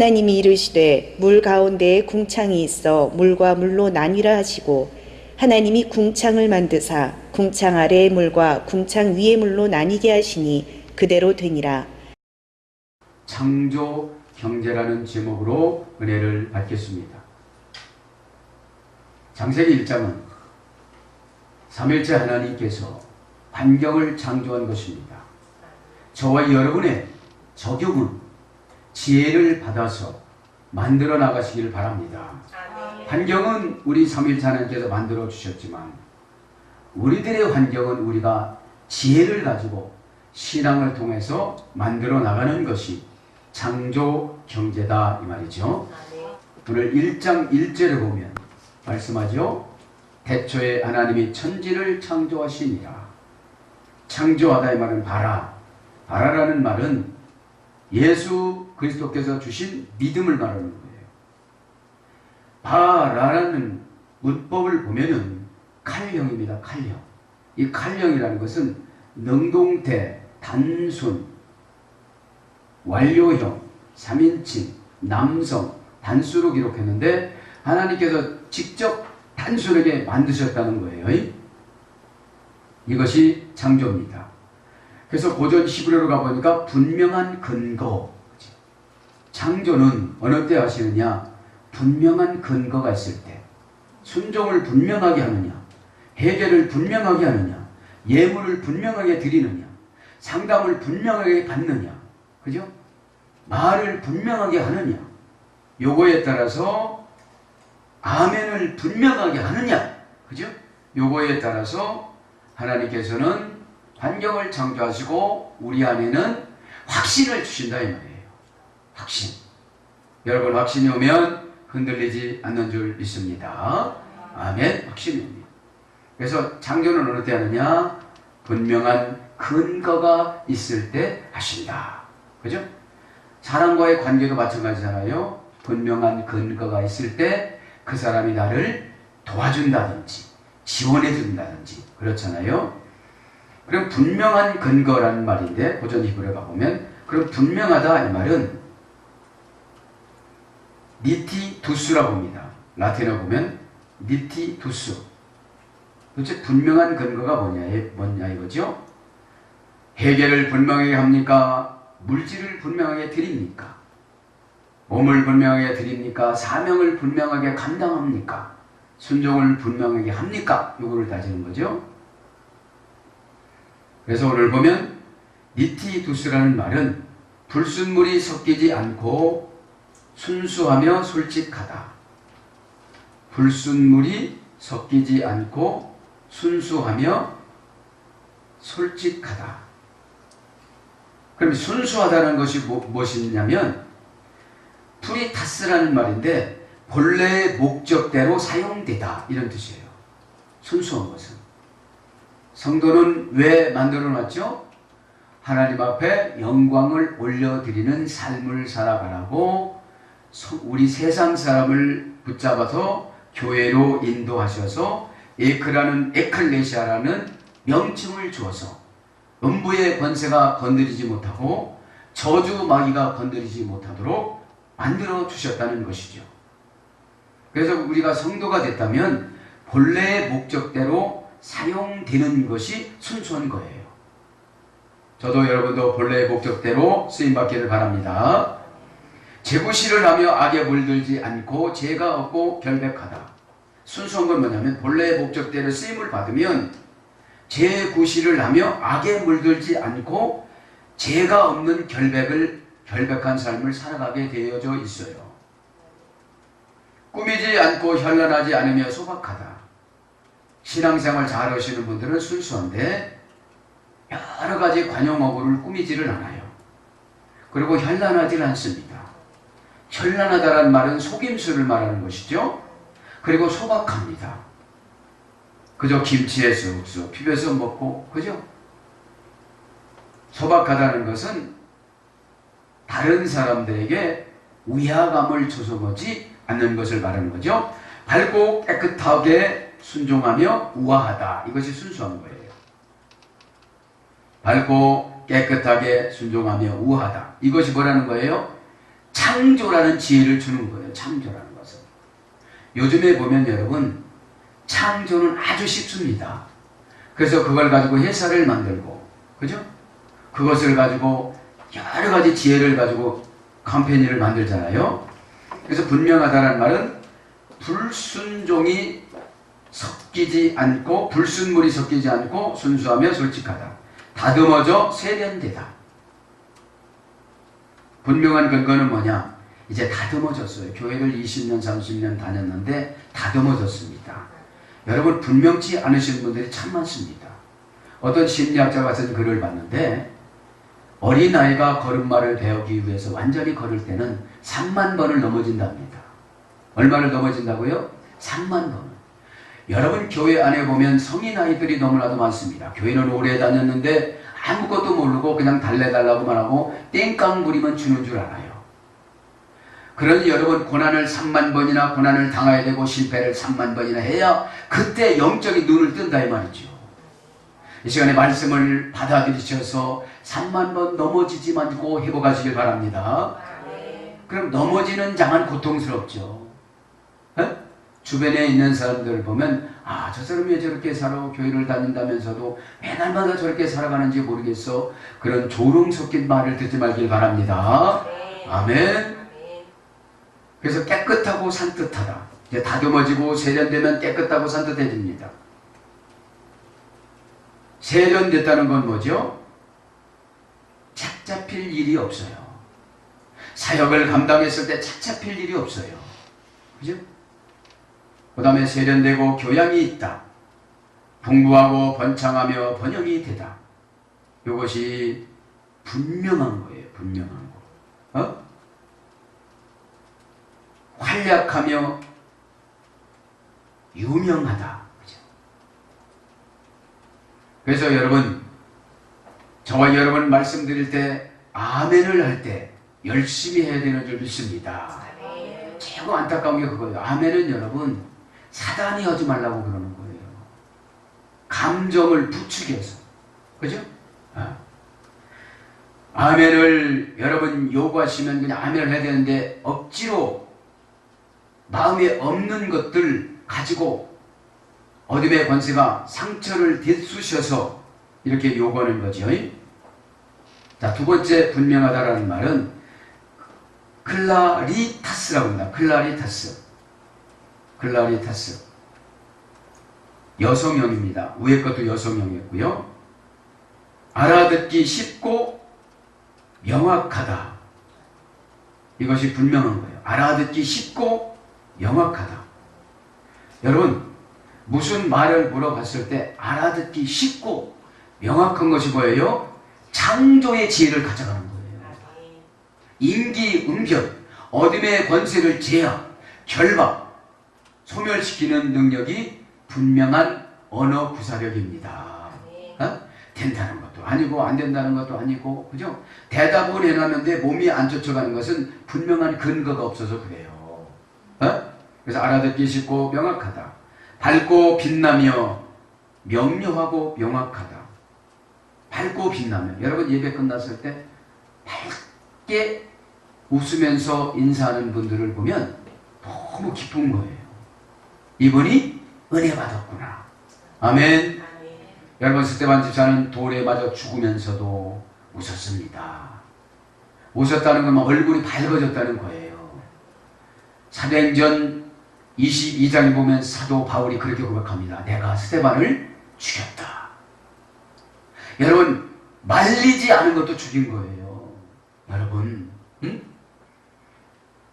하나님이 이르시되 물 가운데에 궁창이 있어 물과 물로 나뉘라 하시고 하나님이 궁창을 만드사 궁창 아래의 물과 궁창 위의 물로 나뉘게 하시니 그대로 되니라. 창조 경제라는 제목으로 은혜를 받겠습니다. 창세기 1장은 삼일째 하나님께서 환경을 창조한 것입니다. 저와 여러분의 적용은 지혜를 받아서 만들어 나가시길 바랍니다. 환경은 우리 삼일째 하나님께서 만들어 주셨지만 우리들의 환경은 우리가 지혜를 가지고 신앙을 통해서 만들어 나가는 것이 창조 경제다 이 말이죠. 오늘 1장 1절에 보면 말씀하죠. 태초에 하나님이 천지를 창조하시니라. 창조하다 이 말은 바라라는 말은 예수 그리스도께서 주신 믿음을 말하는 거예요. 바라라는 문법을 보면은 칼형입니다. 칼형. 이 칼형이라는 것은 능동태, 단순, 완료형, 3인칭, 남성, 단수로 기록했는데 하나님께서 직접 단순하게 만드셨다는 거예요. 이것이 창조입니다. 그래서 고전 히브리어로 가보니까 분명한 근거. 창조는 어느 때 하시느냐? 분명한 근거가 있을 때. 순종을 분명하게 하느냐? 해결을 분명하게 하느냐? 예물을 분명하게 드리느냐? 상담을 분명하게 받느냐? 그죠? 말을 분명하게 하느냐? 요거에 따라서 아멘을 분명하게 하느냐? 그죠? 요거에 따라서 하나님께서는 환경을 창조하시고 우리 안에는 확신을 주신다 이 말이에요. 확신. 여러분 확신이 오면 흔들리지 않는 줄 믿습니다. 아멘. 확신이 옵니다. 그래서 창조는 어느 때 하느냐? 분명한 근거가 있을 때 하신다. 그죠? 사람과의 관계도 마찬가지잖아요. 분명한 근거가 있을 때 그 사람이 나를 도와준다든지 지원해 준다든지 그렇잖아요. 그럼 분명한 근거라는 말인데 고전 히브리어에 가보면 그럼 분명하다 이 말은 니티두스라고 합니다. 라틴어 보면 니티두스. 도대체 분명한 근거가 뭐냐 이거죠? 해결을 분명하게 합니까? 물질을 분명하게 드립니까? 몸을 분명하게 드립니까? 사명을 분명하게 감당합니까? 순종을 분명하게 합니까? 이거를 따지는 거죠. 그래서 오늘 보면 니티두스라는 말은 불순물이 섞이지 않고 순수하며 솔직하다. 불순물이 섞이지 않고 순수하며 솔직하다. 그럼 순수하다는 것이 무엇이냐면 프리타스라는 말인데 본래의 목적대로 사용되다 이런 뜻이에요. 순수한 것은. 성도는 왜 만들어 놨죠? 하나님 앞에 영광을 올려드리는 삶을 살아가라고 우리 세상 사람을 붙잡아서 교회로 인도하셔서 에클레시아라는 명칭을 주어서 음부의 권세가 건드리지 못하고 저주 마귀가 건드리지 못하도록 만들어 주셨다는 것이죠. 그래서 우리가 성도가 됐다면 본래의 목적대로 사용되는 것이 순수한 거예요. 저도 여러분도 본래의 목적대로 쓰임받기를 바랍니다. 제구실을 하며 악에 물들지 않고 죄가 없고 결백하다. 순수한 건 뭐냐면 본래의 목적대로 쓰임을 받으면 제구실을 하며 악에 물들지 않고 죄가 없는 결백한 삶을 살아가게 되어져 있어요. 꾸미지 않고 현란하지 않으며 소박하다. 신앙생활 잘 하시는 분들은 순수한데 여러 가지 관용어구를 꾸미지를 않아요. 그리고 현란하지 않습니다. 현란하다는 말은 속임수를 말하는 것이죠. 그리고 소박합니다. 그저 김치에 쑥쑥 비벼서 먹고 그죠? 소박하다는 것은 다른 사람들에게 위화감을 줘서 보지 않는 것을 말하는 거죠. 밝고 깨끗하게 순종하며 우아하다. 이것이 순수한 거예요. 밝고 깨끗하게 순종하며 우아하다. 이것이 뭐라는 거예요? 창조라는 지혜를 주는 거예요. 창조라는 것은. 요즘에 보면 여러분 창조는 아주 쉽습니다. 그래서 그걸 가지고 회사를 만들고, 그죠? 그것을 가지고 여러 가지 지혜를 가지고 컴퍼니를 만들잖아요. 그래서 분명하다는 말은 불순종이 섞이지 않고, 불순물이 섞이지 않고 순수하며 솔직하다. 다듬어져 세련되다. 분명한 근거는 뭐냐? 이제 다듬어졌어요. 교회를 20년, 30년 다녔는데 다듬어졌습니다. 여러분 분명치 않으신 분들이 참 많습니다. 어떤 심리학자가 쓴 글을 봤는데 어린아이가 걸음마를 배우기 위해서 완전히 걸을 때는 3만 번을 넘어진답니다. 얼마를 넘어진다고요? 3만 번을. 여러분 교회 안에 보면 성인 아이들이 너무나도 많습니다. 교회는 오래 다녔는데 아무것도 모르고 그냥 달래달라고만 하고 땡깡 부리면 주는 줄 알아요. 그러니 여러분 고난을 3만 번이나 고난을 당해야 되고 실패를 3만 번이나 해야 그때 영적인 눈을 뜬다 이 말이죠. 이 시간에 말씀을 받아들이셔서 3만 번 넘어지지 말고 회복하시길 바랍니다. 그럼 넘어지는 장은 고통스럽죠. 에? 주변에 있는 사람들을 보면 아, 저 사람이 왜 저렇게 살아? 교회를 다닌다면서도 매날마다 저렇게 살아가는지 모르겠어. 그런 조롱 섞인 말을 듣지 말길 바랍니다. 아멘. 그래서 깨끗하고 산뜻하다. 이제 다듬어지고 세련되면 깨끗하고 산뜻해집니다. 세련됐다는 건 뭐죠? 착잡힐 일이 없어요. 사역을 감당했을 때 착잡힐 일이 없어요. 그죠? 그 다음에 세련되고 교양이 있다. 풍부하고 번창하며 번영이 되다. 이것이 분명한 거예요. 분명한 거. 활약하며 유명하다. 그죠? 그래서 여러분, 저와 여러분 말씀드릴 때 아멘을 할 때 열심히 해야 되는 줄 믿습니다. 최고 안타까운 게 그거예요. 아멘은 여러분 사단이 하지 말라고 그러는 거예요. 감정을 부추겨서. 그죠? 아멘을 여러분 요구하시면 그냥 아멘을 해야 되는데 억지로 마음에 없는 것들 가지고 어둠의 권세가 상처를 뒷쑤셔서 이렇게 요구하는 거죠. 자, 두 번째 분명하다라는 말은 클라리타스라고 합니다. 클라리타스. 클라리타스. 여성형입니다. 위에 것도 여성형이었고요. 알아듣기 쉽고 명확하다. 이것이 분명한 거예요. 알아듣기 쉽고 명확하다. 여러분, 무슨 말을 물어봤을 때 알아듣기 쉽고 명확한 것이 뭐예요? 창조의 지혜를 가져가는 거예요. 임기응변, 어둠의 권세를 제압, 결박, 소멸시키는 능력이 분명한 언어 구사력입니다. 된다는 것도 아니고 안 된다는 것도 아니고, 그죠? 대답을 해놨는데 몸이 안 쫓아가는 것은 분명한 근거가 없어서 그래요. 그래서 알아듣기 쉽고 명확하다. 밝고 빛나며 명료하고 명확하다. 밝고 빛나며, 여러분 예배 끝났을 때 밝게 웃으면서 인사하는 분들을 보면 너무 기쁜 거예요. 이분이 은혜 받았구나. 아멘. 여러분, 스데반 집사는 돌에 맞아 죽으면서도 웃었습니다. 웃었다는 건 얼굴이 밝아졌다는 거예요. 사도행전 22장에 보면 사도 바울이 그렇게 고백합니다. 내가 스데반을 죽였다. 여러분, 말리지 않은 것도 죽인 거예요. 여러분,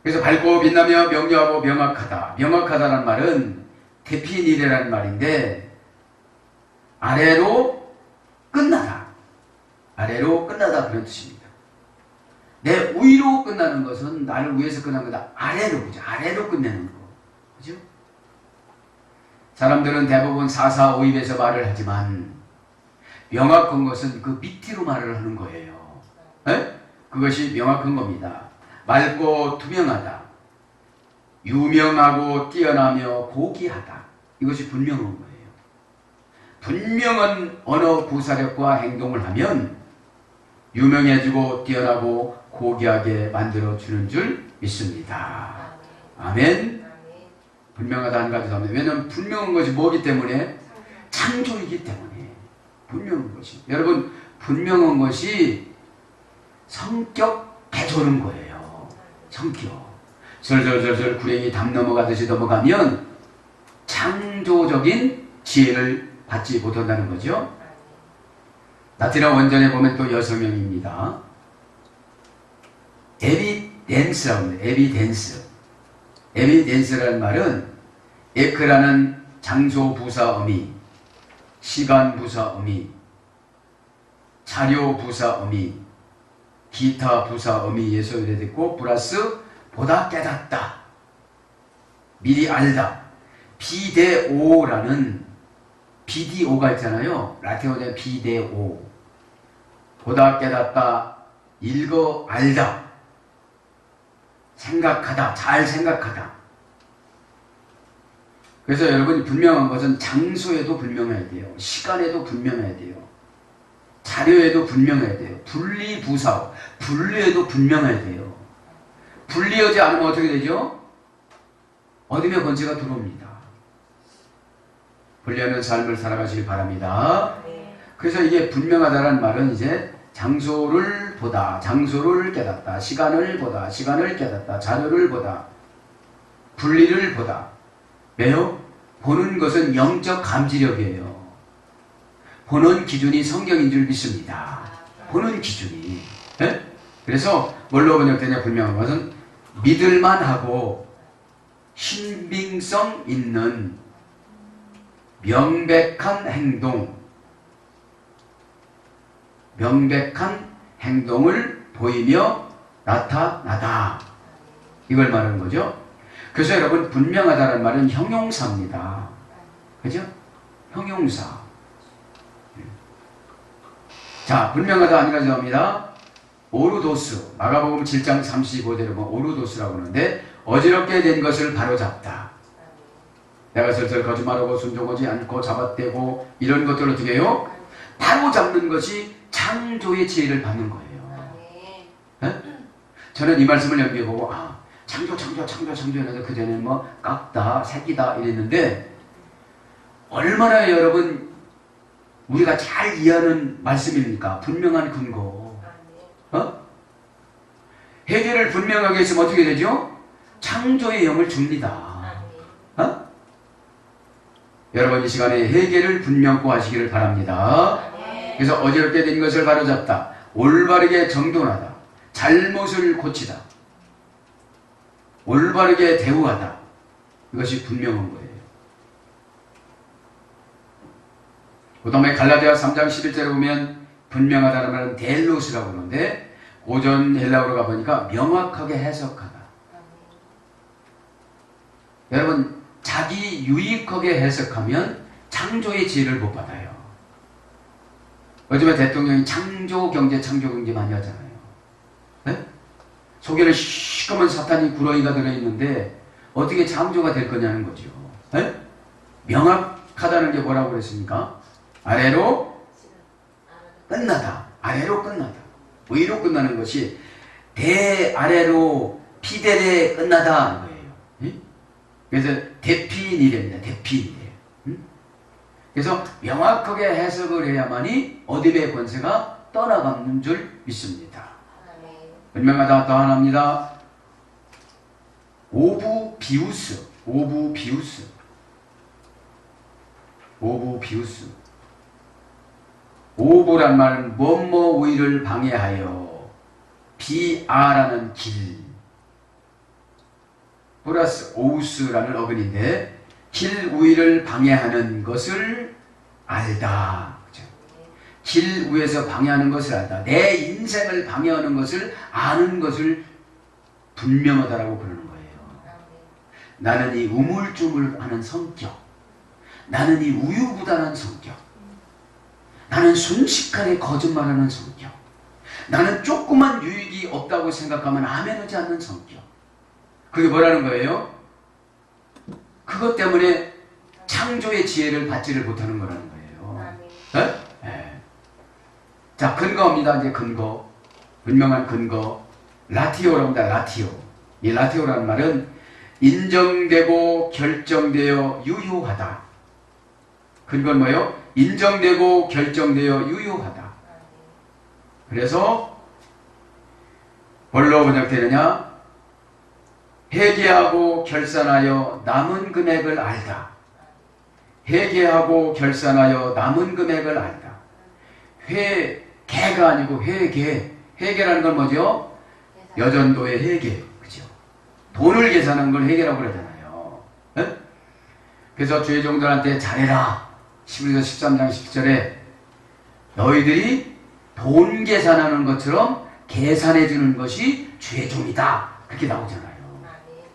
그래서 밝고 빛나며 명료하고 명확하다. 명확하다는 말은 데피니레라는 말인데 아래로 끝나다. 아래로 끝나다 그런 뜻입니다. 내 위로 끝나는 것은 나를 위해서 끝난 거다. 아래로, 그죠? 아래로 끝내는 거. 그죠? 사람들은 대부분 445입에서 말을 하지만 명확한 것은 그 밑으로 말을 하는 거예요. 에? 그것이 명확한 겁니다. 맑고 투명하다. 유명하고 뛰어나며 고귀하다. 이것이 분명한 거예요. 분명한 언어 구사력과 행동을 하면 유명해지고 뛰어나고 고귀하게 만들어주는 줄 믿습니다. 아멘. 분명하다 한 가지 더 합니다. 왜냐하면 분명한 것이 뭐기 때문에? 창조이기 때문에 분명한 것이. 여러분, 분명한 것이 성격 배조는 거예요. 성격. 절절절절 구렁이 담 넘어가듯이 넘어가면 창조적인 지혜를 받지 못한다는 거죠. 라틴어 원전에 보면 또 여성명입니다. 에비덴스라고 합니다. 에비덴스. 에비덴스라는 말은 에크라는 장소 부사 어미, 시간 부사 어미, 자료 부사 어미, 기타 부사 어미에서 유래됐고 플러스 보다 깨닫다, 미리 알다. 비데오라는 BDO가 있잖아요. 라틴어에 비데오. 보다 깨닫다, 읽어 알다, 생각하다, 잘 생각하다. 그래서 여러분이 분명한 것은 장소에도 분명해야 돼요. 시간에도 분명해야 돼요. 자료에도 분명해야 돼요. 분리부사, 분리에도 분명해야 돼요. 분리하지 않으면 어떻게 되죠? 어둠의 권세가 들어옵니다. 분리하는 삶을 살아가시기 바랍니다. 그래서 이게 분명하다는 말은 이제 장소를 보다, 장소를 깨닫다, 시간을 보다, 시간을 깨닫다, 자료를 보다, 분리를 보다. 왜요? 보는 것은 영적 감지력이에요. 보는 기준이 성경인 줄 믿습니다. 보는 기준이. 네? 그래서 뭘로 번역되냐? 분명한 것은 믿을만하고 신빙성 있는 명백한 행동, 명백한 행동을 보이며 나타나다. 이걸 말하는 거죠. 그래서 여러분, 분명하다는 말은 형용사입니다. 그죠? 형용사. 자, 분명하다 한 가지 나옵니다. 오르도스. 마가복음 7장 35절에 보면 오르도스라고 하는데, 어지럽게 된 것을 바로잡다. 내가 슬슬 거짓말하고 순종하지 않고 잡아떼고 이런 것들을 어떻게 해요? 바로잡는 것이 창조의 지혜를 받는 거예요. 네? 저는 이 말씀을 연기해보고 창조 했는데 그 전에 뭐 깎다, 새기다 이랬는데 얼마나 여러분 우리가 잘 이해하는 말씀입니까? 분명한 근거. 해결을 분명하게 했으면 어떻게 되죠? 창조의 영을 줍니다. 여러분 이 시간에 해결을 분명코 하시기를 바랍니다. 그래서 어지럽게 된 것을 바로잡다, 올바르게 정돈하다, 잘못을 고치다, 올바르게 대우하다. 이것이 분명한 거예요. 그 다음에 갈라디아 3장 11절에 보면 분명하다는 말은 델로스라고 하는데 고전 헬라어로 가보니까 명확하게 해석하다. 여러분 자기 유익하게 해석하면 창조의 지혜를 못 받아요. 요즘에 대통령이 창조경제 많이 하잖아요. 네? 속에는 시커먼 사탄이 구렁이가 들어있는데 어떻게 창조가 될 거냐는 거죠. 네? 명확하다는 게 뭐라고 그랬습니까? 아래로 끝나다. 아래로 끝나다. 위로 끝나는 것이 대아래로 피대에 끝나다 하는 거예요. 네? 그래서 대피니랍니다. 대피니. 그래서 명확하게 해석을 해야만이 어둠의 권세가 떠나가는 줄 믿습니다. 분명하다 또 하나입니다. 오부비우스. 오부란 말은 뭐뭐 우위를 방해하여, 비아라는 길 플러스 오우스라는 어근인데 길 우위를 방해하는 것을 알다. 그렇죠? 길 위에서 방해하는 것을 알다. 내 인생을 방해하는 것을 아는 것을 분명하다라고 부르는 거예요. 나는 이 우물쭈물하는 성격, 나는 이 우유부단한 성격, 나는 순식간에 거짓말하는 성격, 나는 조그만 유익이 없다고 생각하면 아멘하지 않는 성격. 그게 뭐라는 거예요? 그것 때문에 창조의 지혜를 받지를 못하는 거라는 거예요. 네? 네. 자, 근거입니다. 이제 근거. 분명한 근거. 라티오라고 합니다. 라티오. 이 라티오라는 말은 인정되고 결정되어 유효하다. 근거는 뭐예요? 인정되고 결정되어 유효하다. 그래서 뭘로 번역되느냐? 회계하고 결산하여 남은 금액을 알다. 회계하고 결산하여 남은 금액을 알다. 회계가 아니고 회계. 회계라는 건 뭐죠? 여전도의 회계. 그죠? 돈을 계산하는 걸 회계라고 그러잖아요. 네? 그래서 주의종들한테 잘해라. 11절 13장 10절에 너희들이 돈 계산하는 것처럼 계산해 주는 것이 주의종이다. 그렇게 나오잖아요.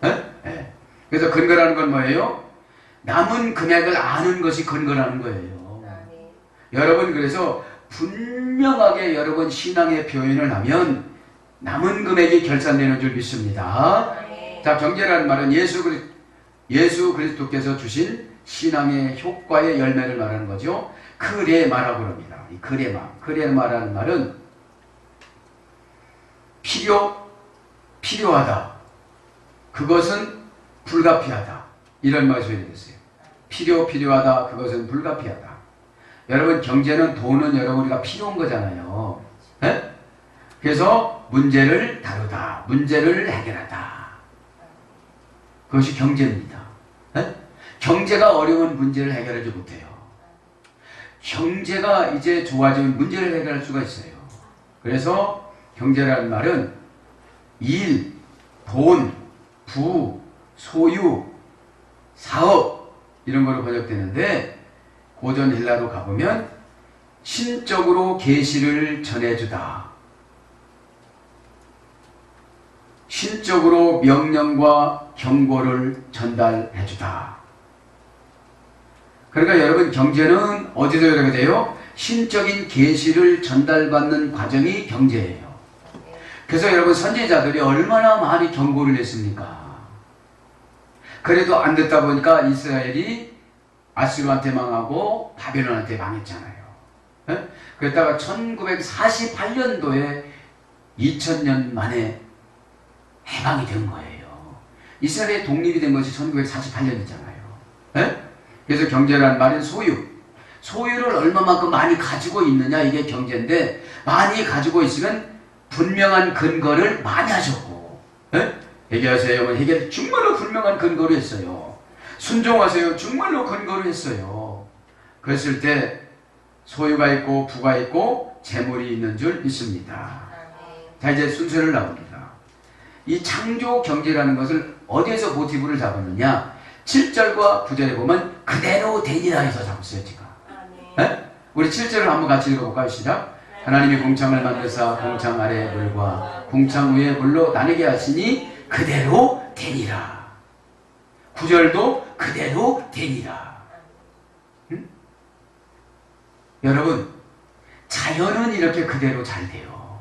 네? 네. 그래서 근거라는 건 뭐예요? 남은 금액을 아는 것이 근거라는 거예요. 여러분, 그래서 분명하게 여러분 신앙의 표현을 하면 남은 금액이 결산되는 줄 믿습니다. 자, 경제라는 말은 예수 그리스도께서 주신 신앙의 효과의 열매를 말하는 거죠. 크레마라고 합니다. 이 크레마라는 말은 필요하다. 그것은 불가피하다. 이런 말이 되겠어요. 필요하다. 그것은 불가피하다. 여러분, 경제는 돈은 여러분 우리가 필요한 거잖아요. 네? 그래서 문제를 다루다. 문제를 해결하다. 그것이 경제입니다. 네? 경제가 어려운 문제를 해결하지 못해요. 경제가 이제 좋아지면 문제를 해결할 수가 있어요. 그래서 경제라는 말은 일, 돈, 부, 소유, 사업 이런 거로 번역되는데 고전 헬라로 가보면 신적으로 계시를 전해주다. 신적으로 명령과 경고를 전달해주다. 그러니까 여러분, 경제는 어디서 이렇게 돼요? 신적인 계시를 전달받는 과정이 경제예요. 그래서 여러분, 선지자들이 얼마나 많이 경고를 했습니까? 그래도 안 듣다 보니까 이스라엘이 아수르한테 망하고 바벨론한테 망했잖아요. 네? 그랬다가 1948년도에 2000년 만에 해방이 된 거예요. 이스라엘의 독립이 된 것이 1948년이잖아요. 네? 그래서 경제라는 말은 소유를 얼마만큼 많이 가지고 있느냐, 이게 경제인데, 많이 가지고 있으면 분명한 근거를 많이 하셨고, 네? 회개하세요. 회개를 정말로 분명한 근거로 했어요. 순종하세요. 정말로 근거로 했어요. 그랬을 때 소유가 있고 부가 있고 재물이 있는 줄 믿습니다. 자, 이제 순서를 나옵니다. 이 창조 경제라는 것을 어디에서 모티브를 잡았느냐? 7절과 9절에 보면 그대로 되니라 해서 잡았어요, 제가. 네? 우리 7절을 한번 같이 읽어볼까요? 시작. 하나님이 궁창을 만드사 궁창 아래의 물과 궁창 위의 물로 나뉘게 하시니 그대로 되니라. 9절도 그대로 되니라. 응? 여러분, 자연은 이렇게 그대로 잘 돼요.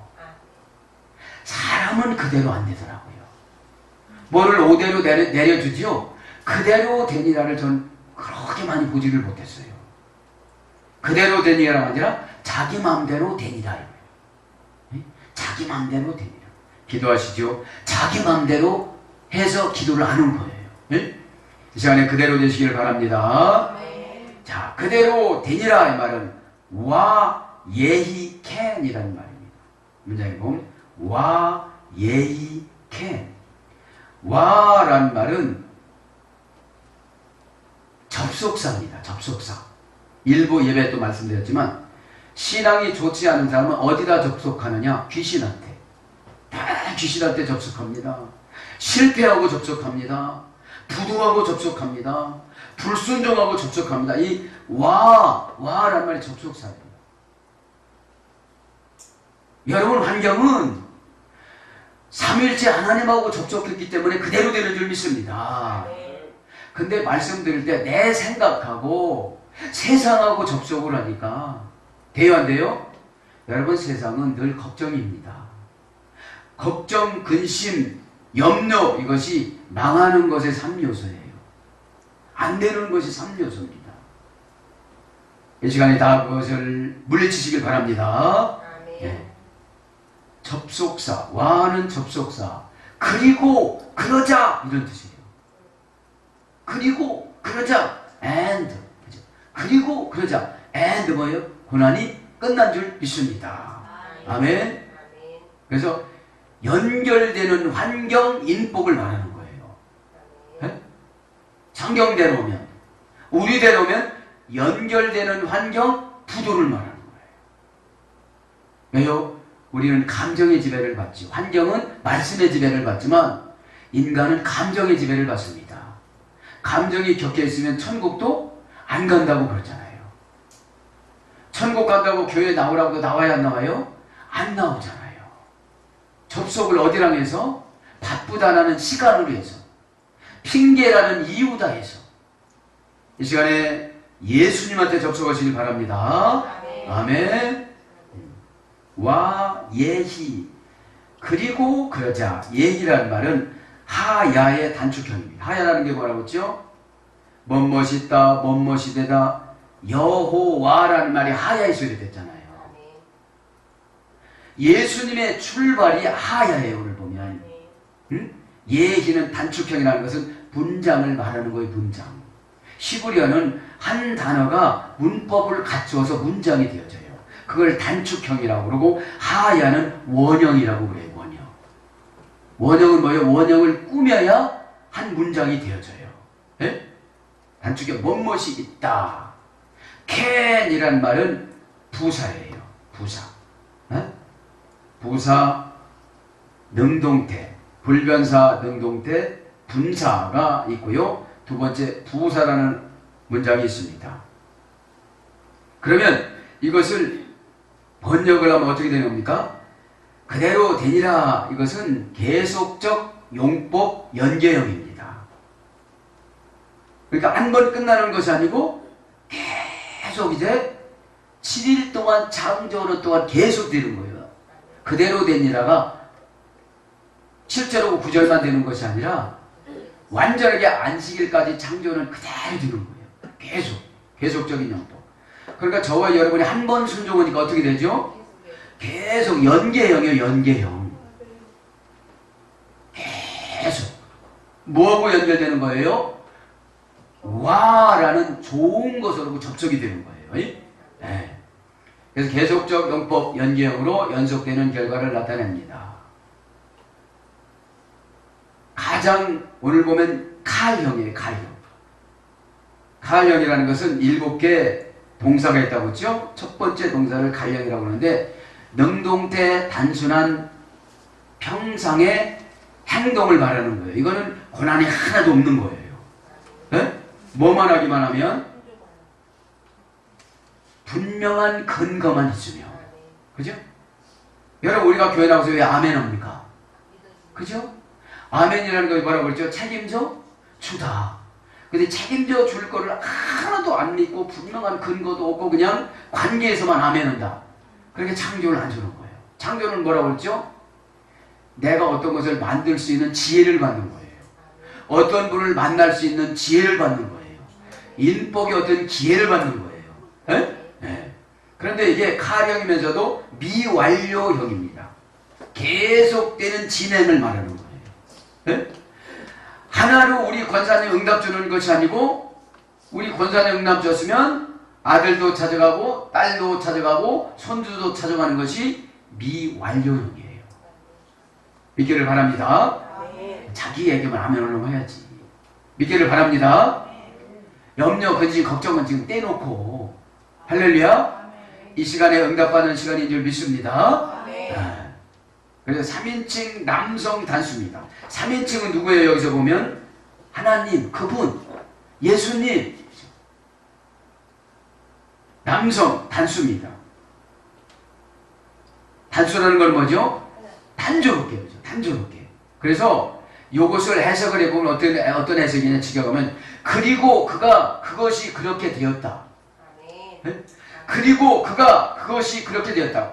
사람은 그대로 안 되더라고요. 뭐를 오대로 내려주지요? 그대로 되니라를 전 그렇게 많이 보지를 못했어요. 그대로 되니라가 아니라 자기 마음대로 되니라. 자기 마음대로 되니라. 기도하시죠. 자기 마음대로 해서 기도를 하는 거예요. 네? 이 시간에 그대로 되시길 바랍니다. 네. 자, 그대로 되니라 이 말은 와 예히 캔이라는 말입니다. 문장에 보면 와 예히 캔. 와라는 말은 접속사입니다. 접속사. 일부 예배 또 말씀드렸지만 신앙이 좋지 않은 사람은 어디다 접속하느냐? 귀신한테. 다 귀신한테 접속합니다. 실패하고 접속합니다. 부도하고 접속합니다. 불순종하고 접속합니다. 이 와라는 말이 접속사입니다. 여러분 환경은 삼일째 하나님하고 접촉했기 때문에 그대로 되는 줄 믿습니다. 근데 말씀드릴 때 내 생각하고 세상하고 접촉을 하니까 돼요, 안 돼요? 여러분, 세상은 늘 걱정입니다. 걱정, 근심, 염려, 이것이 망하는 것의 3요소예요. 안 되는 것이 3요소입니다. 이 시간에 다 그것을 물리치시길 바랍니다. 예. 접속사, 와는 접속사. 그리고 그러자 이런 뜻이에요. 그리고 그러자 and 그죠? 그리고 그러자 and 뭐예요? 고난이 끝난 줄 믿습니다. 아멘. 그래서 연결되는 환경 인복을 말하는 거예요. 예? 성경대로 오면 우리대로 오면 연결되는 환경 부도를 말하는 거예요. 왜요? 우리는 감정의 지배를 받지. 환경은 말씀의 지배를 받지만 인간은 감정의 지배를 받습니다. 감정이 격해 있으면 천국도 안 간다고 그러잖아요. 천국 간다고 교회 나오라고 나와야 안 나와요? 안 나오잖아요. 접속을 어디랑 해서? 바쁘다라는 시간으로 해서, 핑계라는 이유다 해서. 이 시간에 예수님한테 접속하시길 바랍니다. 아멘. 와 예희 그리고 그러자. 예희라는 말은 하야의 단축형입니다. 하야라는 게 뭐라고 했죠? 뭐뭇이 있다, 뭐뭇이 되다. 여호와라는 말이 하야에 소개됐잖아요. 예수님의 출발이 하야예요. 오늘 보면 응? 예희는 단축형이라는 것은 문장을 말하는 거예요. 문장. 히브리어는 한 단어가 문법을 갖추어서 문장이 되어져요. 그걸 단축형이라고 그러고 하야는 원형이라고 그래요. 원형. 원형은 뭐예요? 원형을 꾸며야 한 문장이 되어져요. 예? 단축형 뭐뭇이 있다. can이란 말은 부사예요. 부사. 예? 부사, 능동태, 불변사, 능동태, 분사가 있고요. 두 번째 부사라는 문장이 있습니다. 그러면 이것을 번역을 하면 어떻게 되는 겁니까? 그대로 되니라. 이것은 계속적 용법 연계형입니다. 그러니까 한 번 끝나는 것이 아니고 계속 이제 7일 동안 창조하는 동안 계속 되는 거예요. 그대로 되니라가 7절하고 9절만 되는 것이 아니라 완전하게 안식일까지 창조는 그대로 되는 거예요. 계속적인 용법. 그러니까 저와 여러분이 한 번 순종하니까 어떻게 되죠? 계속 연계형이에요. 연계형. 계속. 뭐하고 연결되는 거예요? 와라는 좋은 것으로 접촉이 되는 거예요. 네. 그래서 계속적 용법 연계형으로 연속되는 결과를 나타냅니다. 가장 오늘 보면 칼형이에요. 칼형. 칼형이라는 것은 7개 동사가 있다고 했죠? 첫 번째 동사를 칼형이라고 하는데 능동태 단순한 평상의 행동을 말하는 거예요. 이거는 고난이 하나도 없는 거예요. 네? 뭐만 하기만 하면 분명한 근거만 있으며. 그죠? 여러분 우리가 교회 나와서 왜 아멘 합니까? 그죠? 아멘이라는 거 뭐라고 그랬죠? 책임져 주다. 근데 책임져 줄 거를 하나도 안 믿고 분명한 근거도 없고 그냥 관계에서만 아멘한다. 그렇게 창조를 안 주는 거예요. 창조는 뭐라고 그랬죠? 내가 어떤 것을 만들 수 있는 지혜를 받는 거예요. 어떤 분을 만날 수 있는 지혜를 받는 거예요. 인복의 어떤 기회를 받는 거예요. 네? 네. 그런데 이게 칼형이면서도 미완료형입니다. 계속되는 진행을 말하는 거예요. 네? 하나로 우리 권사님 응답 주는 것이 아니고 우리 권사님 응답 줬으면 아들도 찾아가고 딸도 찾아가고 손주도 찾아가는 것이 미완료형이에요. 믿기를 바랍니다. 자기 얘기만 하면 해야지. 믿기를 바랍니다. 염려, 근심, 걱정은 지금 떼놓고 할렐루야. 이 시간에 응답받는 시간인 줄 믿습니다. 그래서 3인칭 남성 단수입니다. 3인칭은 누구예요? 여기서 보면 하나님, 그분, 예수님. 남성 단수입니다. 단수라는 건 뭐죠? 단조롭게. 그죠? 단조롭게. 그래서 이것을 해석을 해보면 어떤 해석이냐 지켜가면 그리고 그가 그것이 그렇게 되었다. 네? 그리고 그가 그것이 그렇게 되었다.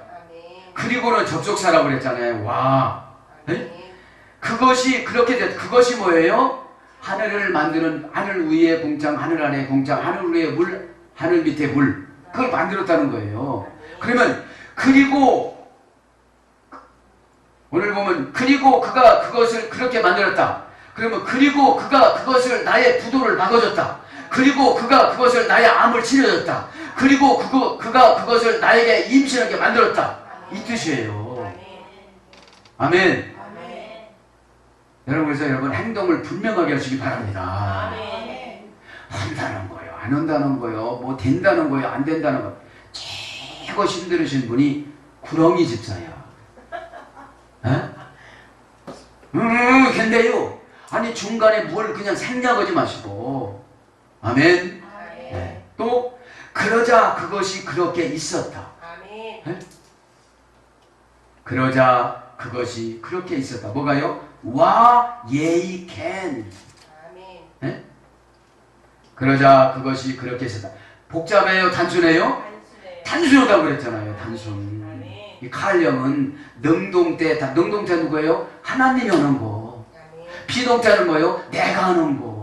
그리고는 접속사라고 그랬잖아요. 와. 네? 그것이 그렇게 되었다. 그것이 뭐예요? 하늘을 만드는 하늘 위에 공장, 하늘 아래 공장, 하늘 위에 물, 하늘 밑에 물. 그걸 만들었다는 거예요. 그러면 그리고 오늘 보면 그리고 그가 그것을 그렇게 만들었다. 그러면 그리고 그가 그것을 나의 부도를 막아줬다. 그리고 그가 그것을 나의 암을 치료줬다. 그리고 그가 그것을 나에게 임신하게 만들었다. 이 뜻이에요. 아멘. 여러분, 그래서 여러분 행동을 분명하게 하시기 바랍니다. 한다는 거예요, 안 한다는 거예요, 뭐 된다는 거예요, 안 된다는 거예요. 최고 힘들으신 분이 구렁이 집사야. 근데요, 아니 중간에 뭘 그냥 생략하지 마시고, 아멘. 네. 또 그러자 그것이 그렇게 있었다. 네? 그러자 그것이 그렇게 있었다. 뭐가요? 와 예이 캔. 네? 그러자 그것이 그렇게 있었다. 복잡해요? 단순해요? 단순하다고 그랬잖아요. 단순. 이 칼령은 능동태, 능동태 누구예요? 하나님이 하는 거. 비동태는 뭐예요? 내가 하는 거.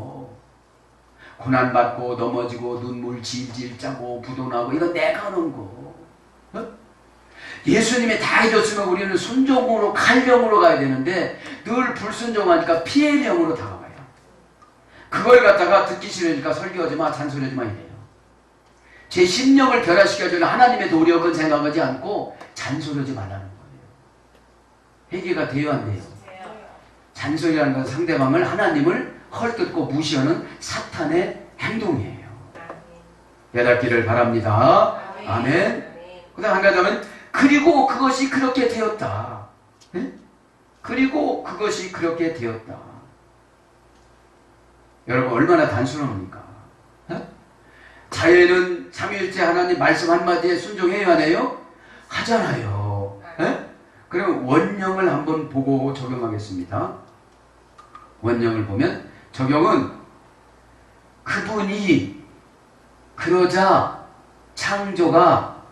고난받고 넘어지고 눈물 질질 짜고 부도나고 이건 내가 하는 거. 어? 예수님이 다 해줬으면 우리는 순종으로 칼령으로 가야 되는데 늘 불순종하니까 피해령으로 다가가요. 그걸 갖다가 듣기 싫으니까 설교하지 마, 잔소리하지 마 이래요. 제 심령을 변화시켜주는 하나님의 노력은 생각하지 않고 잔소리하지 말라는 거예요. 회개가 돼요, 안 돼요? 잔소리라는 건 상대방을, 하나님을 헐뜯고 무시하는 사탄의 행동이에요. 깨닫기를 바랍니다. 아멘. 그 다음 한 가지 하면 그리고 그것이 그렇게 되었다. 네? 그리고 그것이 그렇게 되었다. 여러분 얼마나 단순합니까? 네? 자유는 삼위일체 하나님 말씀 한마디에 순종해야 하네요? 하잖아요. 네? 그럼 원령을 한번 보고 적용하겠습니다. 원령을 보면 적용은 그분이 그러자 창조가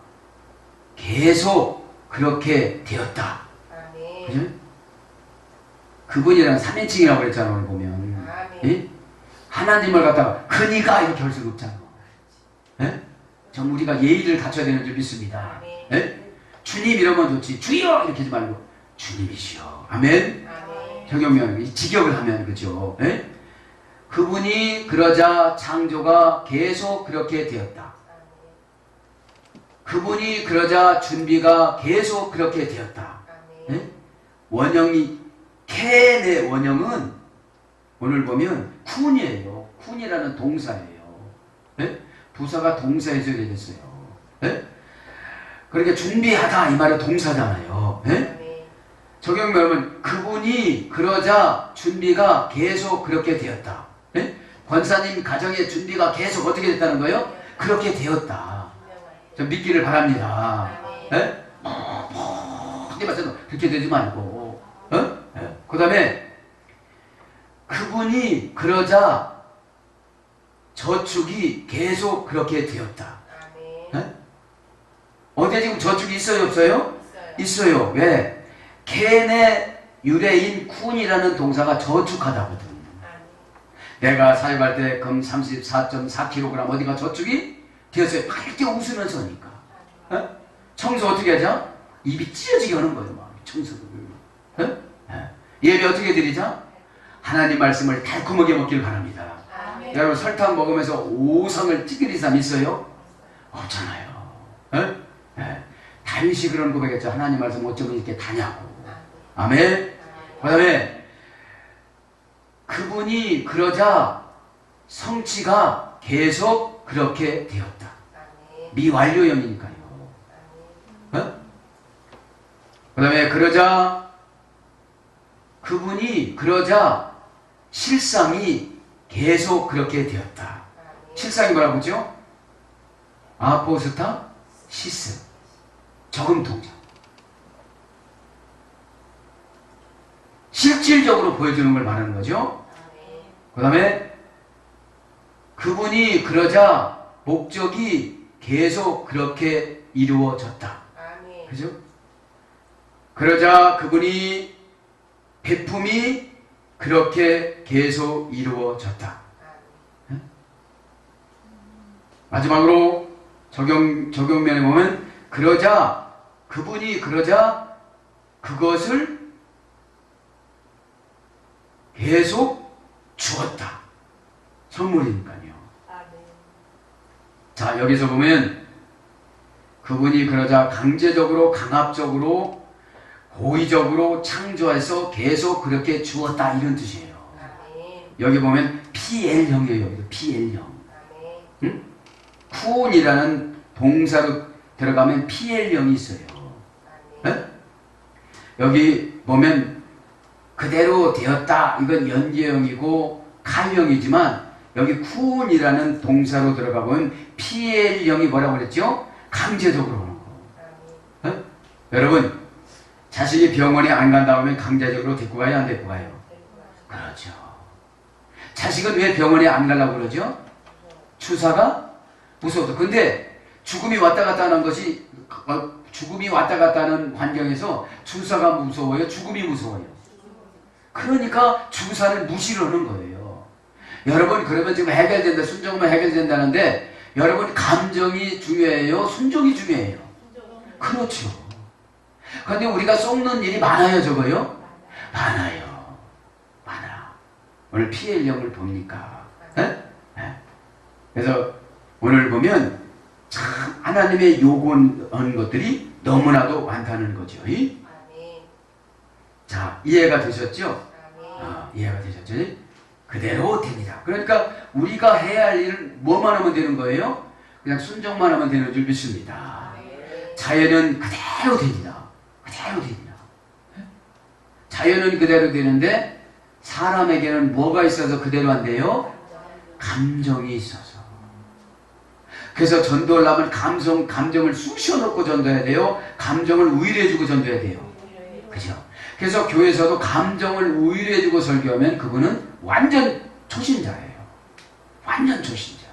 계속 그렇게 되었다. 그죠? 그분이랑 3인칭이라고 그랬잖아. 오늘 보면 예? 하나님을 갖다가 그니가 이렇게 할 수가 없잖아. 예? 전 우리가 예의를 갖춰야 되는 줄 믿습니다. 예? 주님 이러면 좋지 주여 이렇게 하지 말고 주님이시여. 아멘. 적용면 직역을 하면 그죠? 예? 그분이 그러자 창조가 계속 그렇게 되었다. 그분이 그러자 준비가 계속 그렇게 되었다. 예? 원형이 캔의 원형은 오늘 보면 쿤이에요. 쿤이라는 동사예요. 예? 부사가 동사에서 이렇게 됐어요. 예? 그러니까 준비하다 이 말은 동사잖아요. 예? 적용하면 그분이 그러자 준비가 계속 그렇게 되었다. 예? 권사님 가정의 준비가 계속 어떻게 됐다는 거예요? 그렇게 되었다. 좀 믿기를 바랍니다. 예? 맞아도 그렇게 되지 말고. 예? 그 다음에 그분이 그러자 저축이 계속 그렇게 되었다. 예? 어디에 지금 저축이 있어요, 없어요? 있어요. 왜? 캔의 유래인 쿤이라는 동사가 저축하다거든. 내가 사역할 때 금 34.4kg 어디가 저축이 되었어요. 막 이렇게 웃으면서 하니까. 어? 청소 어떻게 하죠? 입이 찢어지게 하는 거예요. 막 청소를. 어? 예배 어떻게 드리죠? 하나님 말씀을 달콤하게 먹길 바랍니다. 여러분 설탕 먹으면서 오성을 찌그리 사람 있어요? 없잖아요. 어? 다윗이 그런 고백했죠. 하나님 말씀 어쩌면 이렇게 다냐고. 아멘. 그 다음에 그분이 그러자 성취가 계속 그렇게 되었다. 미완료형이니까요. 어? 그 다음에 그러자 그분이 그러자 실상이 계속 그렇게 되었다. 실상이 뭐라고 하죠? 아포스타 시스 적응 동작. 실질적으로 보여주는 걸 말하는 거죠. 그 다음에 그분이 그러자 목적이 계속 그렇게 이루어졌다. 그죠? 그러자 그분이 베품이 그렇게 계속 이루어졌다. 마지막으로 적용면에 보면 그러자 그분이 그러자 그것을 계속 주었다. 선물이니까요. 자, 여기서 보면 그분이 그러자 강제적으로, 강압적으로, 고의적으로 창조해서 계속 그렇게 주었다, 이런 뜻이에요. 여기 보면 PL형이에요. PL형. 응? 쿤이라는 동사로 들어가면 PL형이 있어요. 네? 여기 보면 그대로 되었다, 이건 연계형이고 칼형이지만 여기 쿤이라는 동사로 들어가 보면 PL형이 뭐라고 그랬죠? 강제적으로 오는 거. 네? 여러분, 자식이 병원에 안 간다 하면 강제적으로 데리고 가요, 안 데리고 가요? 그렇죠. 자식은 왜 병원에 안 가려고 그러죠? 주사가 무서워서. 근데 죽음이 왔다 갔다 하는 것이, 죽음이 왔다 갔다 하는 환경에서 주사가 무서워요? 죽음이 무서워요? 그러니까 주사를 무시를 하는 거예요. 여러분, 그러면 지금 해결된다, 순종만 해결된다는데, 여러분, 감정이 중요해요? 순종이 중요해요? 그렇죠. 그런데 우리가 썩는 일이 많아요, 적어요? 많아요. 많아. 오늘 PL형을 봅니까? 네? 네. 그래서 오늘 보면 참 하나님의 요구하는 것들이 너무나도 많다는 거죠. 자, 이해가 되셨죠? 이해가 되셨죠? 그대로 됩니다. 그러니까 우리가 해야 할 일은 뭐만 하면 되는 거예요? 그냥 순종만 하면 되는 줄 믿습니다. 자연은 그대로 됩니다. 그대로 됩니다. 자연은 그대로 되는데 사람에게는 뭐가 있어서 그대로 안 돼요? 감정이 있어서. 그래서 전도를 하면 감정을 쑤셔넣고 전도해야 돼요. 감정을 우일해주고 전도해야 돼요. 그죠? 그래서 교회에서도 감정을 우일해주고 설교하면 그분은 완전 초신자예요. 완전 초신자.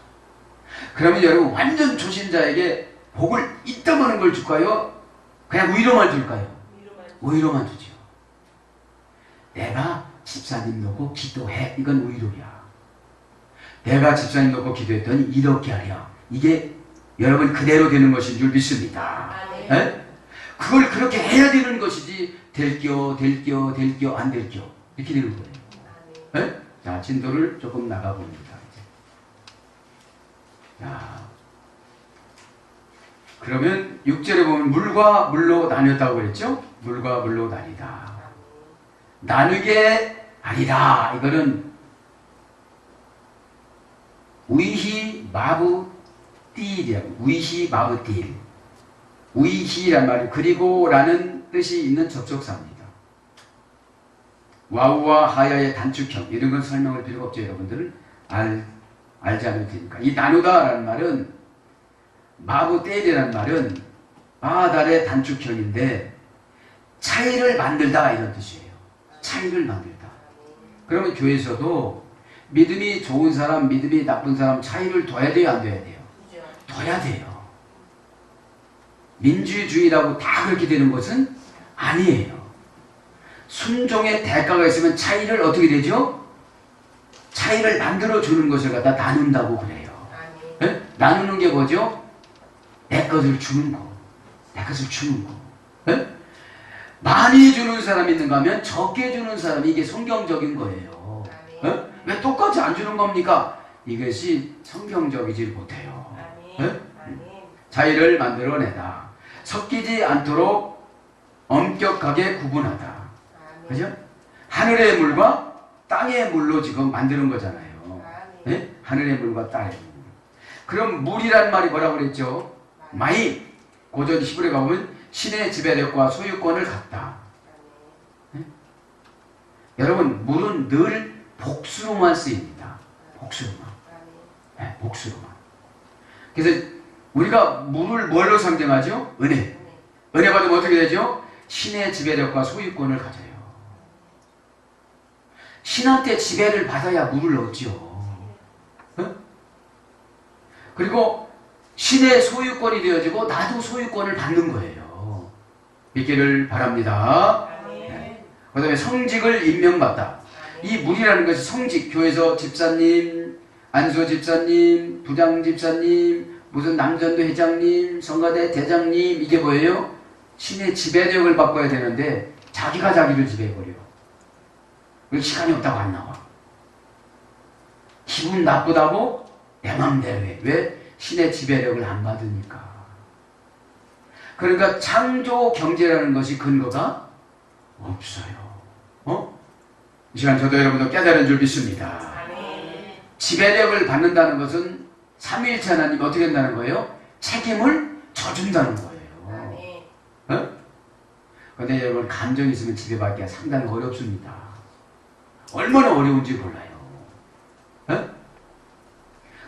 그러면 여러분, 완전 초신자에게 복을 이따만한 걸 줄까요? 그냥 위로만 줄까요? 위로만 주죠. 내가 집사님 놓고 기도해. 이건 위로야. 내가 집사님 놓고 기도했더니 이렇게 하랴. 이게 여러분 그대로 되는 것인 줄 믿습니다. 네? 그걸 그렇게 해야 되는 것이지 될겨 안 될겨 이렇게 되는 거예요. 네? 자, 진도를 조금 나가봅니다. 자, 그러면 6절에 보면 물과 물로 나뉘었다고 그랬죠? 물과 물로 나뉘다. 나누게 아니다. 이거는 위히 마부 띠이라고. 위히 마부 띠. 위히란 말이 그리고 라는 뜻이 있는 접속사입니다. 와우와 하야의 단축형, 이런 건 설명할 필요가 없죠. 여러분들은 알지 않을 테니까. 이 나누다라는 말은, 마부떼이라는 말은 마달의 단축형인데 차이를 만들다, 이런 뜻이에요. 차이를 만들다. 그러면 교회에서도 믿음이 좋은 사람, 믿음이 나쁜 사람 차이를 둬야 돼요, 안 둬야 돼요? 둬야 돼요. 민주주의라고 다 그렇게 되는 것은 아니에요. 순종의 대가가 있으면 차이를 어떻게 되죠? 차이를 만들어주는 것을 갖다 나눈다고 그래요. 네? 나누는 게 뭐죠? 내 것을 주는 거. 내 것을 주는 거. 네? 많이 주는 사람이 있는가 하면 적게 주는 사람이, 이게 성경적인 거예요. 네? 왜 똑같이 안 주는 겁니까? 이것이 성경적이지 못해요. 네? 차이를 만들어내다. 섞이지 않도록 엄격하게 구분하다. 그죠? 하늘의 물과 땅의 물로 지금 만드는 거잖아요. 네? 하늘의 물과 땅의 물. 그럼 물이란 말이 뭐라고 그랬죠? 마이. 고전 히브리에 가보면 신의 지배력과 소유권을 갖다. 네? 여러분, 물은 늘 복수로만 쓰입니다. 복수로만. 네, 복수로만. 그래서 우리가 물을 뭘로 상징하죠? 은혜. 은혜 받으면 어떻게 되죠? 신의 지배력과 소유권을 가져요. 신한테 지배를 받아야 물을 얻죠. 어? 그리고 신의 소유권이 되어지고 나도 소유권을 받는 거예요. 믿기를 바랍니다. 네. 그 다음에 성직을 임명받다. 이 물이라는 것이 성직, 교회에서 집사님, 안수 집사님, 부장 집사님, 무슨 남전도 회장님, 성가대 대장님, 이게 뭐예요? 신의 지배력을 바꿔야 되는데 자기가 자기를 지배해버려요. 왜 시간이 없다고 안 나와? 기분 나쁘다고 내 맘대로 해. 왜? 신의 지배력을 안 받으니까. 그러니까 창조 경제라는 것이 근거가 없어요. 이 시간 저도 여러분도 깨달은 줄 믿습니다. 지배력을 받는다는 것은 삼위일체 하나님이 어떻게 한다는 거예요? 책임을 져준다는 거예요. 그런데 여러분 감정이 있으면 지배받기가 상당히 어렵습니다. 얼마나 어려운지 몰라요.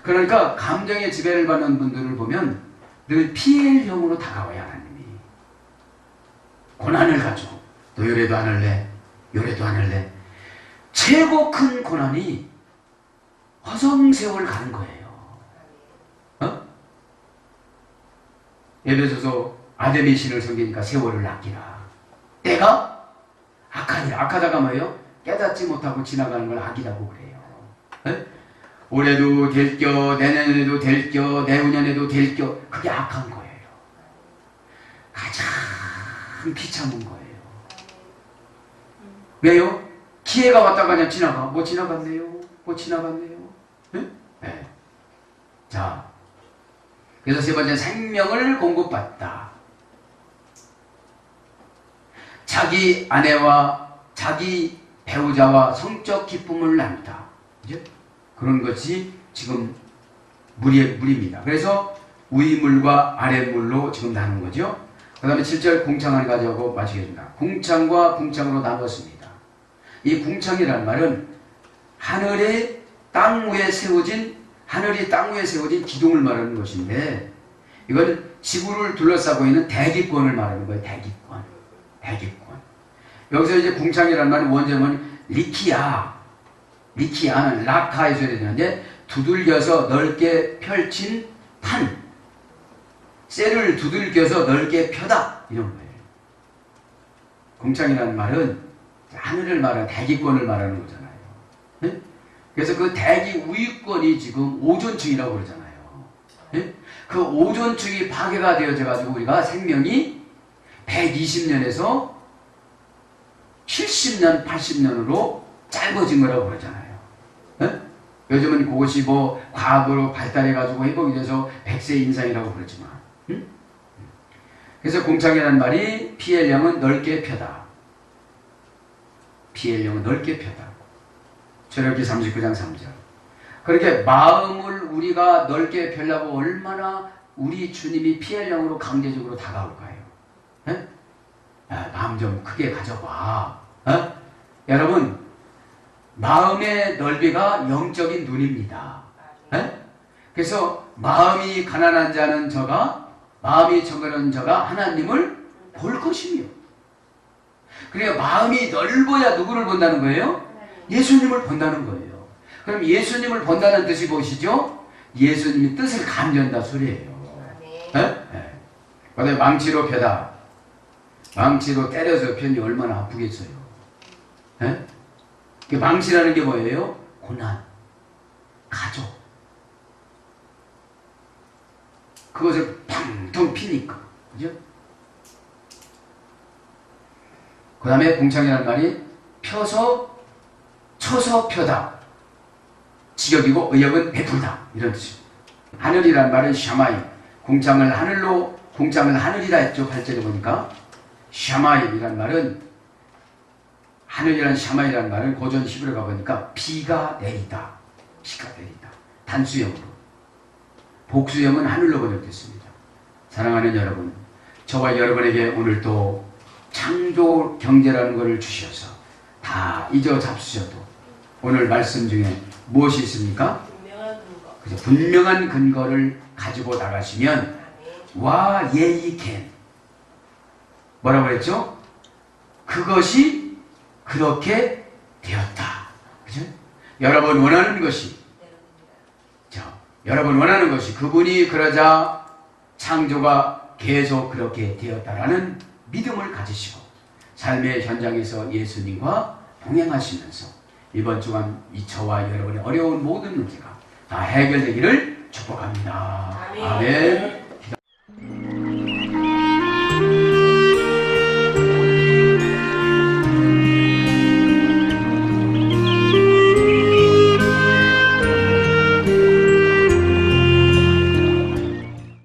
그러니까 감정의 지배를 받는 분들을 보면 늘 피해형으로 다가와요. 하나님이 고난을 가지고 너 요래도 안 할래? 요래도 안 할래? 최고 큰 고난이 허송세월 가는 거예요. 에베소서 아담의 신을 섬기니까 세월을 아끼라. 때가 악하니라. 악하다가 뭐예요? 깨닫지 못하고 지나가는 걸 악이라고 그래요. 올해도 될 겨, 내년에도 될 겨, 내후년에도 될 겨. 그게 악한 거예요. 가장 비참한 거예요. 왜요? 기회가 왔다가 그냥 지나가. 뭐 지나갔네요. 뭐 지나갔네요. 네. 자, 그래서 세 번째, 생명을 공급받다. 자기 아내와 자기 배우자와 성적 기쁨을 나누다. 그죠? 그런 것이 지금 물입니다. 그래서 위물과 아랫물로 지금 나눈 거죠. 그 다음에 7절 궁창을 가져고 마치겠습니다. 궁창과 궁창으로 나눴습니다. 이 궁창이라는 말은 하늘이 땅 위에 세워진 기둥을 말하는 것인데, 이건 지구를 둘러싸고 있는 대기권을 말하는 거예요. 대기권. 여기서 이제 궁창이라는 말은 원제는 리키아는 라카에서 되는데 두들겨서 넓게 펼친 판, 쇠를 두들겨서 넓게 펴다, 이런 거예요. 궁창이라는 말은 하늘을 말하는 대기권을 말하는 거잖아요. 네? 그래서 그 대기 우위권이 지금 오존층이라고 그러잖아요. 네? 그 오존층이 파괴가 되어져 가지고 우리가 생명이 120년에서 70년, 80년으로 짧아진 거라고 그러잖아요. 네? 요즘은 그것이 뭐 과학으로 발달해가지고 회복이 돼서 100세 인상이라고 그러지만, 그래서 궁창이라는 말이 피헬령은 넓게 펴다. 피헬령은 넓게 펴다. 출애굽기 39장 3절. 그렇게 마음을 우리가 넓게 펴려고 얼마나 우리 주님이 피헬령으로 강제적으로 다가올까요? 네? 마음 좀 크게 가져봐. 여러분, 마음의 넓이가 영적인 눈입니다. 그래서 마음이 가난한 자는 마음이 정결한 자가 하나님을 볼 것이며, 그러니까 마음이 넓어야 누구를 본다는 거예요? 예수님을 본다는 거예요. 그럼 예수님을 본다는 뜻이 무엇이죠? 예수님이 뜻을 감전다 소리예요. 그다음에 망치로 펴다. 망치로 때려서 편이 얼마나 아프겠어요. 망치라는 게 뭐예요? 고난, 가족. 그것을 팡통 피니까. 그죠? 그 다음에 궁창이라는 말이 쳐서 펴다. 직역이고 의역은 베풀다. 이런 뜻입니다. 하늘이라는 말은 샤마이. 궁창을 하늘이라 했죠. 8절에 보니까. 샤마이라는 말은, 하늘이란 샤마이라는 말은 고전 히브리어 가보니까 비가 내리다. 단수형으로. 복수형은 하늘로 번역됐습니다. 사랑하는 여러분, 저와 여러분에게 오늘 또 창조 경제라는 것을 주셔서 다 잊어 잡수셔도 오늘 말씀 중에 무엇이 있습니까? 분명한 근거를 가지고 나가시면 와 예이겐 뭐라고 그랬죠? 그것이 그렇게 되었다. 그죠? 여러분 원하는 것이 그분이 그러자 창조가 계속 그렇게 되었다라는 믿음을 가지시고 삶의 현장에서 예수님과 동행하시면서 이번 주간 저와 여러분의 어려운 모든 문제가 다 해결되기를 축복합니다. 아멘.